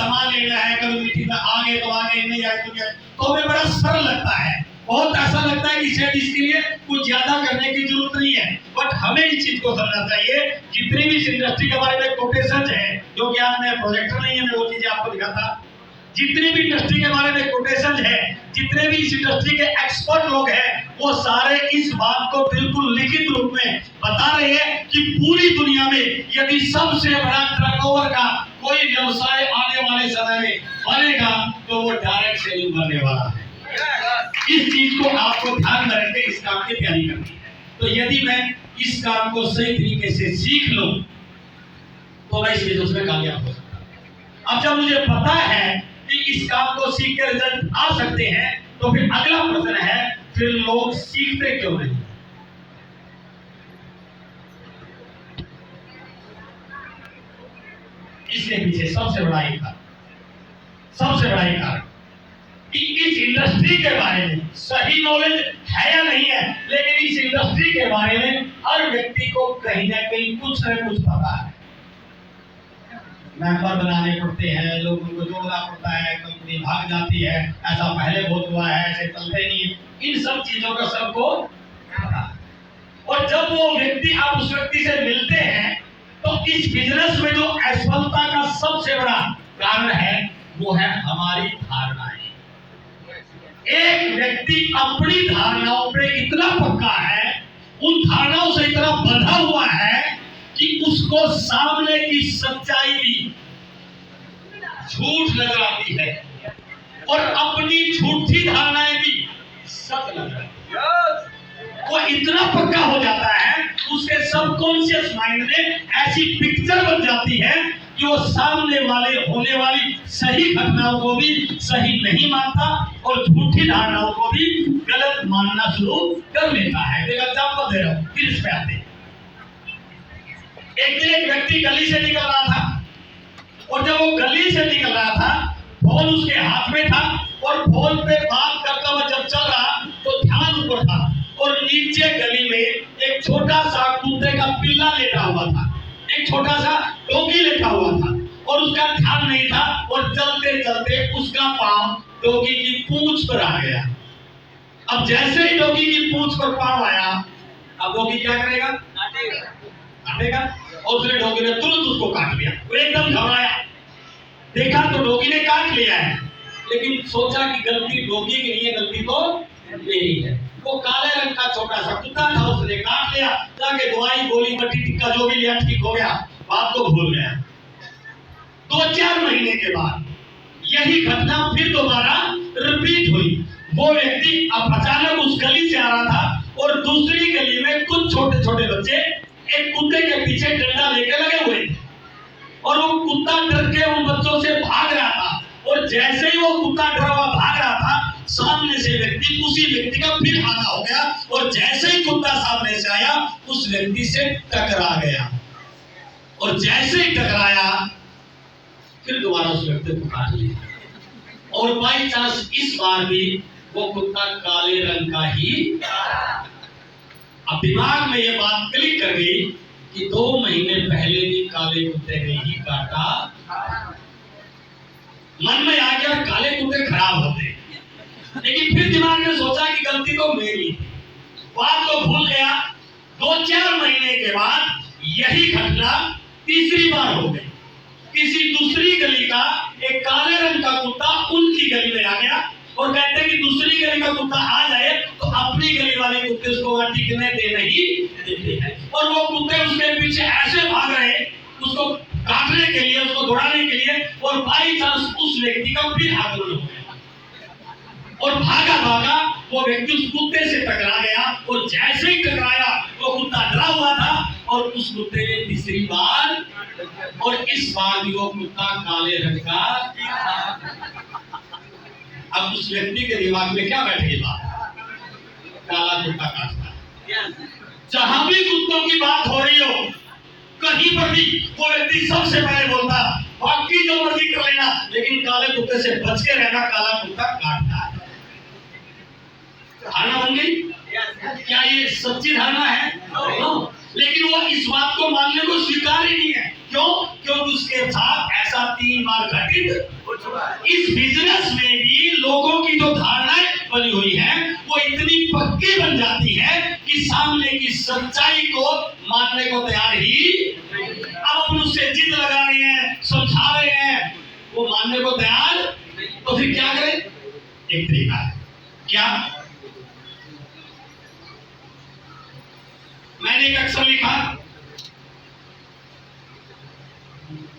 सामान लेना है, कभी मीटिंग में आगे तो आगे, नहीं आए तो क्या, तो हमें बड़ा सरल लगता है, बहुत ऐसा लगता है कि शायद इसके लिए कुछ ज्यादा करने की जरूरत नहीं है। बट हमें इस चीज को समझना चाहिए, जितनी भी इस इंडस्ट्री के बारे में कोटेशन है, जो कि आज मैं प्रोजेक्टर नहीं है, मैं वो चीजें आपको दिखाता, जितनी भी इंडस्ट्री के बारे में कोटेशन है, जितने भी इस इंडस्ट्री के एक्सपर्ट लोग हैं, वो सारे इस बात को बिल्कुल लिखित रूप में बता रहे हैं कि पूरी दुनिया में यदि सबसे बड़ा टर्नओवर का कोई व्यवसाय आने वाले समय में बनेगा तो वो डायरेक्ट सेलिंग बनने वाला है। इस चीज को आपको ध्यान में रखकर इस काम की तैयारी करनी है। तो यदि मैं इस काम को सही तरीके से सीख लूं तो मैं इस बिजनेस में कामयाब हो सकता हूं। अब जब मुझे पता है कि इस काम को सीख के रिजल्ट आ सकते हैं, तो फिर अगला प्रश्न है, फिर लोग सीखते क्यों नहीं? इसके पीछे सबसे बड़ा एक कारण कि इस इंडस्ट्री के बारे में सही नॉलेज है या नहीं है, लेकिन इस इंडस्ट्री के बारे में हर व्यक्ति को कहीं ना कहीं कुछ न कुछ पता है। मेंबर बनाने पड़ते हैं, लोगों को जोड़ना पड़ता है, कंपनी भाग जाती है, ऐसा पहले बहुत हुआ है, ऐसे चलते नहीं, इन सब चीजों का सबको पता है। और जब वो व्यक्ति, आप उस व्यक्ति से मिलते हैं, तो इस बिजनेस में जो असफलता का सबसे बड़ा कारण है वो है हमारी धारणाएं। एक व्यक्ति अपनी धारणाओं पे इतना पक्का है, उन धारणाओं से इतना बंधा हुआ है कि उसको सामने की सच्चाई भी झूठ नजर आती है और अपनी झूठी धारणाएं भी सच नजर आती है। वो इतना पक्का हो जाता है, उसके सबकॉन्शियस माइंड में ऐसी पिक्चर बन जाती है कि वो सामने वाले होने वाली सही घटनाओं को भी सही नहीं मानता और झूठी धारणाओं को भी गलत मानना शुरू कर लेता है। एक एग्जांपल दे रहा हूं, फिर इस पे आते हैं। एक दिन एक व्यक्ति गली से निकल रहा था और जब वो गली से निकल रहा था, फोन उसके हाथ में था और फोन पे बात करता हुआ जब चल रहा तो ध्यान ऊपर था और नीचे गली में एक छोटा सा कुत्ते का पिल्ला लेटा हुआ था, एक छोटा सा डॉगी लेटा हुआ था और उसका ध्यान नहीं था और चलते चलते उसका पांव डॉगी की पूंछ पर आ गया। अब जैसे ही डॉगी की पूंछ पर पांव आया, अब डॉगी क्या करेगा? काटेगा। और उसने डॉगी ने तुरंत उसको काट लिया। वो एकदम घबराया, देखा तो डॉगी ने काट लिया है, लेकिन सोचा कि गलती डॉगी की नहीं है, गलती तो मेरी है। वो काले रंग का छोटा सा कुत्ता था, उसने काट लिया, जाके दवाई गोली बट्टी टिक्का जो भी लिया ठीक हो गया, बात को भूल गया। 2-4 महीने के बाद यही घटना फिर दोबारा रिपीट हुई। वो व्यक्ति अब अचानक उस गली से आ रहा था और दूसरी गली में कुछ छोटे छोटे बच्चे एक कुत्ते के पीछे डंडा लेके लगे हुए थे और वो कुत्ता डर के उन बच्चों से भाग रहा था और जैसे ही वो कुत्ता डरा हुआ भाग रहा था, सामने से व्यक्ति उसी व्यक्ति का फिर आना हो गया और जैसे ही कुत्ता सामने से आया उस व्यक्ति से टकरा गया और जैसे ही टकराया फिर दोबारा उस व्यक्ति को काट लिया और बाई चांस इस बार भी वो कुत्ता काले रंग का ही। अब दिमाग में ये बात क्लिक कर गई कि 2 महीने पहले भी काले कुत्ते ने ही काटा। मन में आ गया काले कुत्ते खराब होते, लेकिन फिर दिमाग ने सोचा कि गलती तो मेरी, बात को भूल गया। 2-4 महीने के बाद यही घटना तीसरी बार हो गई। किसी दूसरी गली का एक काले रंग का कुत्ता उनकी गली में आ गया और कहते हैं कि दूसरी गली का कुत्ता आ जाए तो अपनी गली वाले कुत्ते उसको टिकने दे नहीं देते हैं और वो कुत्ते उसके पीछे ऐसे भाग रहे उसको काटने के लिए, उसको दौड़ाने के लिए, और बाई चांस उस व्यक्ति का फिर आक्रमण हो गया और भागा भागा वो व्यक्ति उस कुत्ते से टकरा गया और जैसे ही टकराया वो कुत्ता डरा हुआ था और उस कुत्ते ने तीसरी बार, और इस बार भी वो कुत्ता काले रंग का। अब उस व्यक्ति के दिमाग में क्या बैठेगी बात? काला कुत्ता काटता है। जहां भी कुत्तों की बात हो रही हो, कहीं पर भी वो व्यक्ति सबसे पहले बोलता, बाकी जो मर्जी कर लेना, लेकिन काले कुत्ते से बच के रहना, काला कुत्ता काटता है। धारणा बन गई? क्या ये सच्ची धारणा है? लेकिन वो इस बात को मानने को स्वीकार ही नहीं है क्यों? क्योंकि उसके साथ ऐसा 3 बार घटित। इस बिजनेस में भी लोगों की जो धारणाएं बनी हुई है वो इतनी पक्की बन जाती है कि सामने की सच्चाई को मानने को तैयार ही। अब अपन उससे जिद लगा रहे हैं, समझा रहे हैं, वो मानने को तैयार, तो फिर क्या करें? एक तरीका है, क्या? मैंने एक अक्षर लिखा,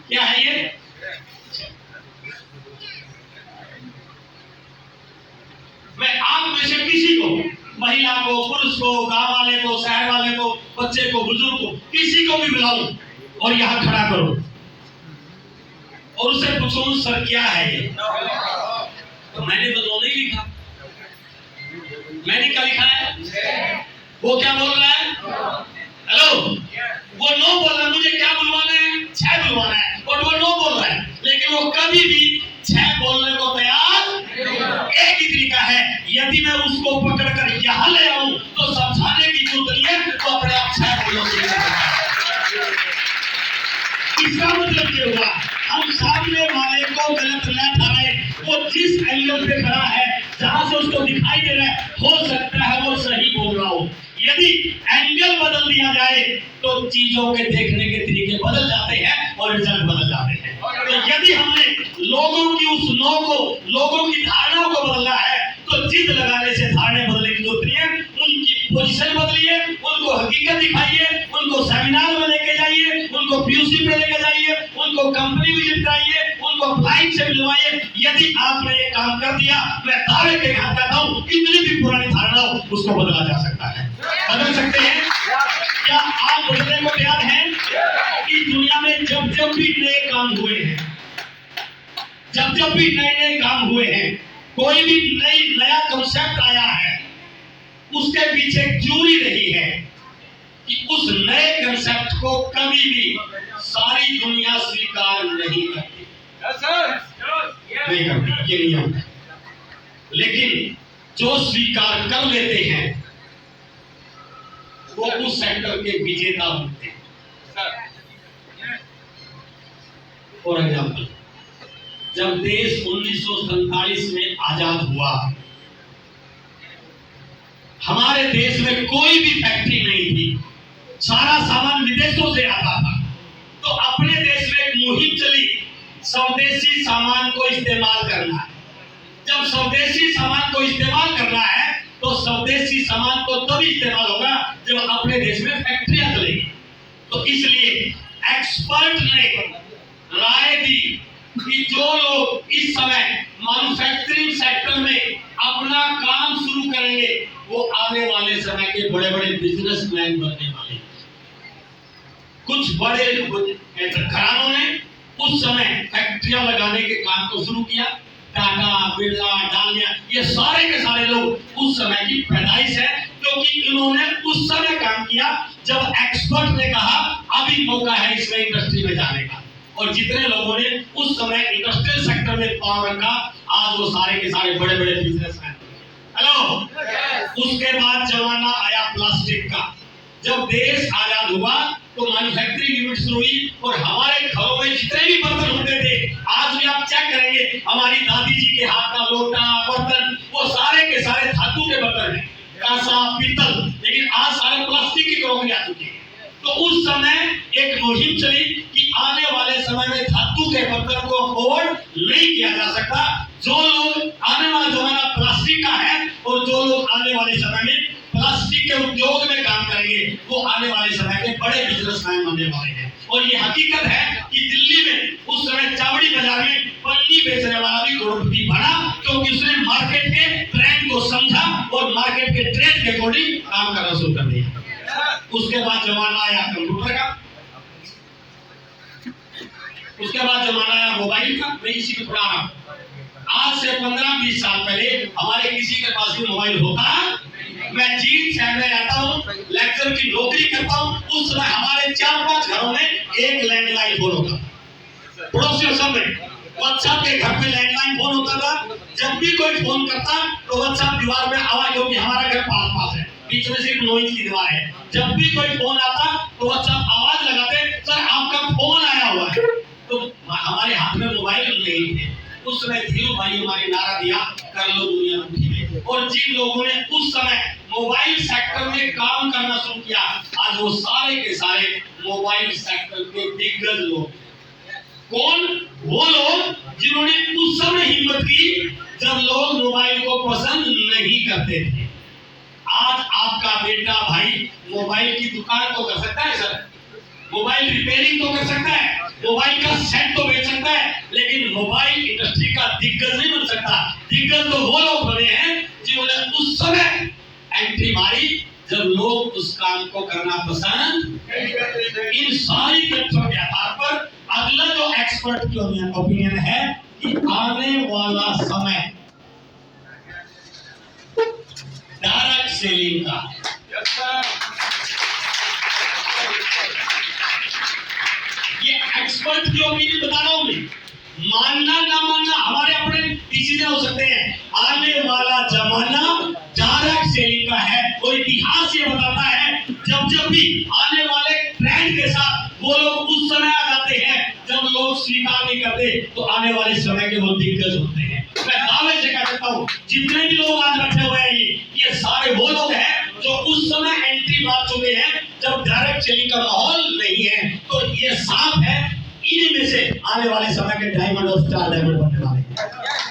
क्या है ये? मैं आप में से किसी को, महिला को, पुरुष को, गांव वाले को, शहर वाले को, बच्चे को, बुजुर्ग को, किसी को भी बुलाऊं और यहां खड़ा करो और उससे पूछूं सर क्या है ये? तो मैंने तो नो नहीं लिखा। मैंने क्या लिखा है? वो क्या बोल रहा है? हेलो, वो नो बोल रहा है। मुझे क्या बुलवाना है? 6 बुलवाना है और वो नो बोल रहा है, लेकिन वो कभी भी 6 बोलने को तैयार। एक ही तरीका है, यदि मैं उसको पकड़कर यहां ले आऊं तो समझाने की जरूरत नहीं है, तो अपने आप 6 बोलने के लिए। इसका मतलब ये हुआ, हम सामने वाले को गलत न ठहराए। वो जिस एंगल पे खड़ा है, जहां से उसको दिखाई दे रहा है, हो सकता है वो सही बोल रहा हो। यदि एंगल बदल दिया जाए तो चीजों के देखने के तरीके बदल जाते हैं और रिजल्ट बदल जाते हैं। तो यदि हमने लोगों की उस नो को, लोगों की धारणाओं को बदलना है, तो जिद लगाने से धारणाएं बदलने की जरूरत नहीं है। उनकी पोजीशन बदलिए, उनको हकीकत दिखाइए, उनको सेमिनार में लेके जाइए, उनको पीयूसी पे लेके जाइए, उनको कंपनी विजिट कराइए, उनको फ्लाइट से मिलवाइए। यदि आपने ये काम कर दिया, मैं दावे के साथ कहता हूं, कितनी भी पुरानी धारणा हो उसको बदला जा सकता है। बदल सकते हैं? क्या आप बदलने को तैयार हैं? इस दुनिया में जब जब भी नए काम हुए हैं, जब जब भी नए काम हुए हैं, कोई भी नया कंसेप्ट आया है, उसके पीछे एक ज्यूरी रही है कि उस नए कंसेप्ट को कभी भी सारी दुनिया स्वीकार नहीं करती। नहीं करती, ये नहीं होता। लेकिन जो स्वीकार कर लेते हैं वो उस सेक्टर के विजेता होते हैं। फॉर एग्जाम्पल, जब देश 1947 में आजाद हुआ, हमारे देश में कोई भी फैक्ट्री नहीं थी, सारा सामान विदेशों से आता था। तो अपने देश में एक मुहिम चली, स्वदेशी सामान को इस्तेमाल करना है। जब स्वदेशी सामान को इस्तेमाल करना है तो स्वदेशी सामान को तभी इस्तेमाल होगा जब अपने देश में फैक्ट्रियां चलेगी। तो इसलिए एक्सपर्ट ने राय दी कि जो लोग इस समय मैन्युफैक्चरिंग सेक्टर में अपना काम शुरू करेंगे वो आने वाले समय के बड़े बड़े बिजनेसमैन बनने वाले। कुछ बड़े घरानों ने उस समय फैक्ट्रियां लगाने के काम को शुरू किया। टाटा, बिरला, डालमिया, ये सारे के सारे लोग उस समय की पैदाइश है, क्योंकि इन्होंने उस समय काम किया जब एक्सपर्ट ने कहा अभी मौका है इसमें इंडस्ट्री में जाने का। और जितने लोगों ने उस समय इंडस्ट्रियल सेक्टर में पावर रखा, आज वो सारे के सारे बड़े बड़े बिजनेसमैन। हेलो, उसके बाद जमाना आया प्लास्टिक का। जब देश आजाद हुआ तो मैन्युफैक्चरिंग यूनिट शुरू हुई और हमारे घरों में जितने भी बर्तन होते थे, आज भी आप चेक करेंगे हमारी दादी जी के हाथ का लोटा, बर्तन, वो सारे के सारे धातु के बर्तन हैं, कांसा, पीतल। लेकिन आज सारे प्लास्टिक की क्रॉकरी आ चुकी है। तो उस समय एक मुहिम चली कि आने वाले समय में धातु के बर्तन को अफोर्ड नहीं किया जा सकता। जो लोग, आने वाला जमाना प्लास्टिक का है और जो लोग आने वाले समय में प्लास्टिक के उद्योग में काम करेंगे वो आने वाले समय के बड़े बिजनेसमैन बनने वाले हैं। और ये हकीकत है कि दिल्ली में उस समय चावड़ी बाजार में पन्नी बेचने वाला भी करोड़पति बना, क्योंकि उसने मार्केट के ट्रेंड को समझा और मार्केट के ट्रेंड के अकॉर्डिंग काम करना शुरू कर दिया। उसके बाद जमाना आया कंप्यूटर का, उसके बाद जमाना आया मोबाइल का। मैं इसी को पढ़ा रहा हूं। आज से 15-20 साल पहले हमारे किसी के पास भी मोबाइल होता। मैं जींद शहर में रहता हूँ, लेक्चर की नौकरी करता हूँ। उस समय हमारे 4-5 घरों में एक लैंडलाइन फोन होता। पड़ोसियों सब में व्हाट्सएप के घर पे लैंडलाइन फोन होता था। जब भी कोई फोन करता तो व्हाट्सएप दीवार में आवाज होगी, हमारा घर पास पास है, बीच में सिर्फ नॉइज की दीवार है। जब भी कोई फोन आता तो वो सब आवाज लगाते, सर आपका फोन आया हुआ है। तो हमारे हाथ में मोबाइल नहीं थे उस समय। धीरू भाई हमारे नारा दिया, कर लो दुनिया मुट्ठी में। और जिन लोगों ने उस समय मोबाइल सेक्टर में काम करना शुरू किया, आज वो सारे के सारे मोबाइल सेक्टर के दिग्गज लोग। कौन? वो लोग जिन्होंने उस समय हिम्मत की जब लोग मोबाइल को पसंद नहीं करते थे। आज आपका बेटा भाई मोबाइल की दुकान तो कर सकता है सर, मोबाइल रिपेयरिंग तो कर सकता है, मोबाइल का सेट तो बेच सकता है, लेकिन मोबाइल इंडस्ट्री का दिग्गज नहीं बन सकता। दिग्गज तो वो लोग बने हैं जिन्होंने उस समय एंट्री मारी जब लोग उस काम को करना पसंद नहीं करते थे। इन सारी तथ्यों के आधार पर अगला जो एक्सपर्ट की ओपिनियन है कि आने वाला समय डायरेक्ट सेलिंग का। ये एक्सपर्ट की ओपिनियन बता रहा हूं मैं, मानना ना मानना हमारे अपने डिसीजन हो सकते हैं। आने वाला जमाना डायरेक्ट सेलिंग का है। और इतिहास ये बताता है जब भी आने वाले ट्रेंड के साथ वो लोग उस समय आ जाते हैं जब लोग स्वीकार नहीं करते, तो आने वाले समय के वो दिग्गज होते हैं। मैं दावे से कह सकता हूँ जितने भी लोग आज बैठे हुए हैं ये सारे वो लोग हैं जो उस समय एंट्री मार चुके हैं जब डायरेक्ट सेलिंग का माहौल नहीं है। तो ये साफ है इन्हीं में से आने वाले समय के डायमंड और स्टार डायमंड बनने वाले हैं।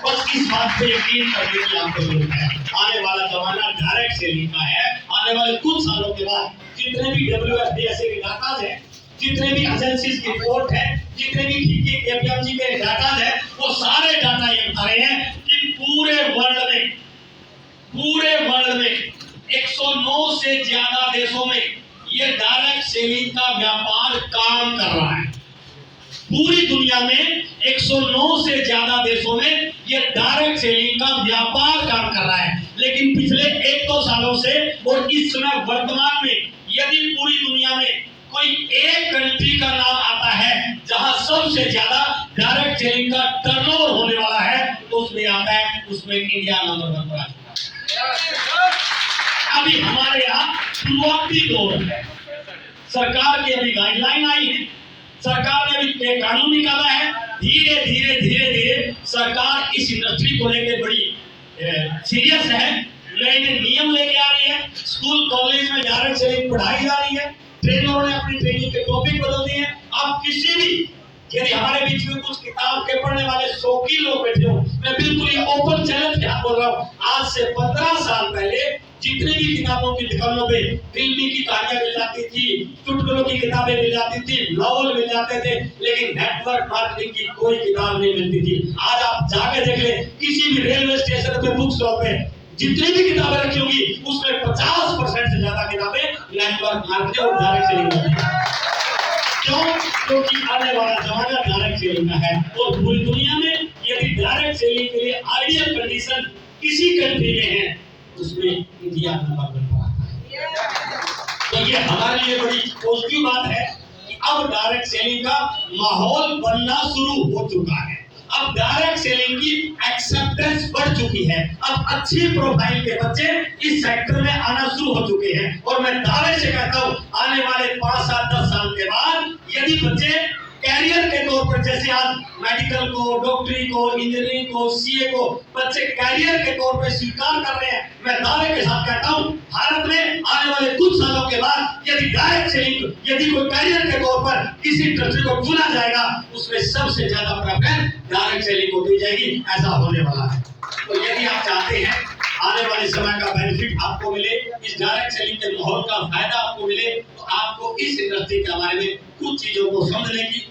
बस इस बात पे यकीन करने की आपको जरूरत है। आने वाला जमाना डायरेक्ट सेलिंग का है। आने वाले कुछ सालों के बाद जितने भी WFDSA के डाटा है, जितने भी एजेंसीज की रिपोर्ट है, जितने भी KPMG के डाटा है, वो सारे डाटा ये बता रहे हैं कि पूरे वर्ल्ड में 109 से ज्यादा देशों में ये डायरेक्ट सेलिंग का व्यापार काम कर रहा है। पूरी दुनिया में 109 से ज्यादा देशों में ये डायरेक्ट सेलिंग का व्यापार काम कर रहा है। लेकिन पिछले 1-2 सालों से और इस समय वर्तमान में यदि पूरी दुनिया में कोई एक कंट्री का नाम आता है जहां सबसे ज्यादा डायरेक्ट सेलिंग का टर्नओवर होने वाला है, तो उसमें आता है, उसमें इंडिया नंबर 1 पर आ चुका है। अभी हमारे यहाँ शुरुआती दौर है। सरकार की अभी गाइडलाइन आई है, सरकार ने अभी एक कानून निकाला है। धीरे धीरे सरकार इस इंडस्ट्री को लेकर बड़ी सीरियस है। नए नियम लेके आ रही है। स्कूल कॉलेज में डायरेक्ट सेलिंग पढ़ाई जा रही है। ट्रेनरों ने अपनी ट्रेनिंग के टॉपिक बदल दिए हैं। आप किसी भी, यदि हमारे बीच में कुछ किताब के पढ़ने वाले शौकीन लोग बैठे हो, मैं बिल्कुल ये ओपन चैलेंज के हाथ बोल रहा हूँ, आज से 15 साल पहले जितनी भी किताबों की दुकानों पे फिल्मी की कहानियां मिल जाती थी, चुटकुलों की किताबें मिल जाती थी, नॉवल मिल जाते थे, लेकिन नेटवर्क मार्केटिंग की कोई किताब नहीं मिलती थी। आज आप जाके देख ले, किसी भी रेलवे स्टेशन पे, बुक स्टॉप पे जितनी भी किताबें रखी होगी उसमें 50% से ज्यादा किताबें नेटवर्क मार्केटिंग और डायरेक्ट सेलिंग होती है। क्यों? क्योंकि आने वाला जमाना डायरेक्ट सेलिंग का है। और पूरी दुनिया में यदि डायरेक्ट सेलिंग के लिए आइडियल कंडीशन किसी कंट्री में है, उसमें इंडिया नंबर 1 पर आता है। तो ये हमारे लिए बड़ी पॉजिटिव बात है कि अब डायरेक्ट सेलिंग का माहौल बनना शुरू हो चुका है। अब डायरेक्ट सेलिंग की एक्सेप्टेंस बढ़ चुकी है। अब अच्छी प्रोफाइल के बच्चे इस सेक्टर में आना शुरू हो चुके हैं। और मैं दावे से कहता हूं आने वाले 5, 7, 10 साल के बाद यदि बच्चे कैरियर के तौर पर, जैसे आज मेडिकल को, डॉक्टरी को, इंजीनियरिंग को, सीए को बच्चे कैरियर के तौर पर स्वीकार कर रहे हैं, मैं दावे के साथ कहता हूं भारत में आने वाले कुछ सालों के बाद यदि डायरेक्ट सेलिंग, यदि कोई कैरियर के तौर पर किसी इंडस्ट्री को चुना जाएगा, उसमें सबसे ज्यादा प्रेफरेंस डायरेक्ट सेलिंग को दी जाएगी। ऐसा होने वाला है। तो यदि आप चाहते हैं आने वाले समय का बेनिफिट आपको मिले, इस डायरेक्ट सेलिंग के माहौल का फायदा आपको मिले, तो आपको इस इंडस्ट्री के बारे में कुछ चीजों को समझने की